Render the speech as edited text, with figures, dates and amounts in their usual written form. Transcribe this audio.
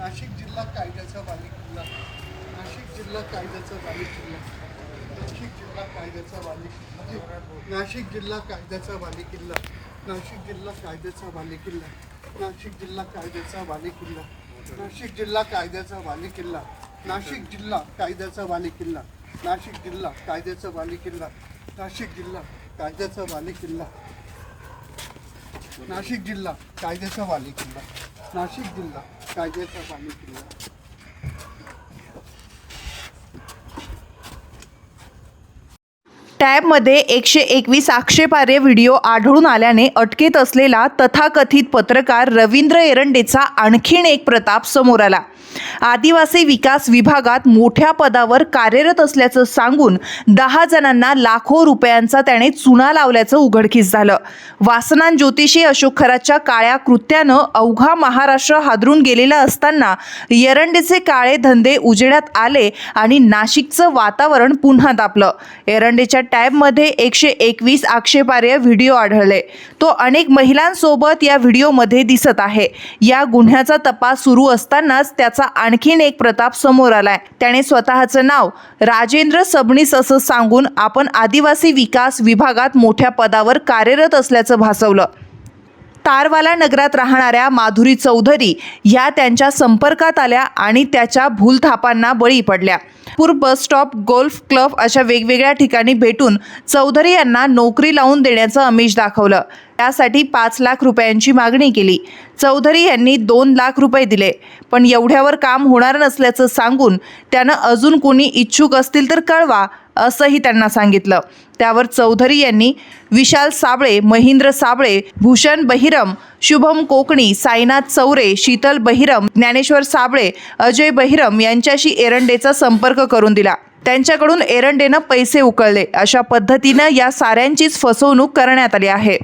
नाशिक जिल्हा कायद्याचा बालेकिल्ला, नाशिक जिल्हा कायद्याचा बालेकिल्ला, नाशिक जिल्हा कायद्याचा बालेकिल्ला, नाशिक जिल्हा कायद्याचा बालेकिल्ला, नाशिक जिल्हा कायद्याचा बालेकिल्ला, नाशिक जिल्हा कायद्याचा बालेकिल्ला, नाशिक जिल्हा कायद्याचा बालेकिल्ला, नाशिक जिल्हा कायद्याचा बालेकिल्ला, नाशिक जिल्हा कायद्याचा बालेकिल्ला, नाशिक जिल्हा कायद्याचा बालेकिल्ला, नाशिक जिल्हा कायद्याचा बालेकिल्ला, नाशिक जिल्हा कायद्याचा बालेकिल्ला. टॅबमध्ये 121 आक्षेपार्ह व्हिडिओ आढळून आल्याने अटकेत असलेला तथाकथित पत्रकार रवींद्र एरंडेचा आणखीन एक प्रताप समोर आला. आदिवासी विकास विभागात मोठ्या पदावर कार्यरत असल्याचं सांगून 10 जणांना लाखो रुपयांचा त्याने चुना लावल्याचं उघडकीस झालं. वासनान ज्योतिषी अशोक खराच्या काळ्या कृत्यानं अवघा महाराष्ट्र हादरून गेलेला असताना एरंडेचे काळे धंदे उजेडात आले आणि नाशिकचं वातावरण पुन्हा तापलं. एरंडेच्या टॅबमध्ये 121 आक्षेपार्ह व्हिडिओ आढळले. तो अनेक महिलांसोबत या व्हिडिओमध्ये दिसत आहे. या गुन्ह्याचा तपास सुरू असतानाच त्याचा आणखीन एक प्रताप समोर आलाय. त्याने स्वतःचं नाव राजेंद्र सबनीस असं सांगून आपण आदिवासी विकास विभागात मोठ्या पदावर कार्यरत असल्याचं भासवलं. तारवाला नगरात राहणाऱ्या माधुरी चौधरी ह्या त्यांच्या संपर्कात आल्या आणि त्याच्या भूलथापांना बळी पडल्या. बस स्टॉप, गोल्फ क्लब अशा वेगवेगळ्या ठिकाणी भेटून चौधरी यांना नोकरी लावून देण्याचं आमिष दाखवलं. त्यासाठी 5 लाख रुपयांची मागणी केली. चौधरी यांनी 2 लाख रुपये दिले, पण एवढ्यावर काम होणार नसल्याचं सांगून त्यानं अजून कोणी इच्छुक असतील तर कळवा असंही त्यांना सांगितलं. त्यावर चौधरी यांनी विशाल साबळे, महेंद्र साबळे, भूषण बहिरम, शुभम कोकणी, साईनाथ चौरे, शीतल बहिरम, ज्ञानेश्वर साबळे, अजय बहिरम यांच्याशी एरंडेचा संपर्क करून दिला. त्यांच्याकडून एरंडेनं पैसे उकळले. अशा पद्धतीनं या साऱ्यांचीच फसवणूक करण्यात आली आहे.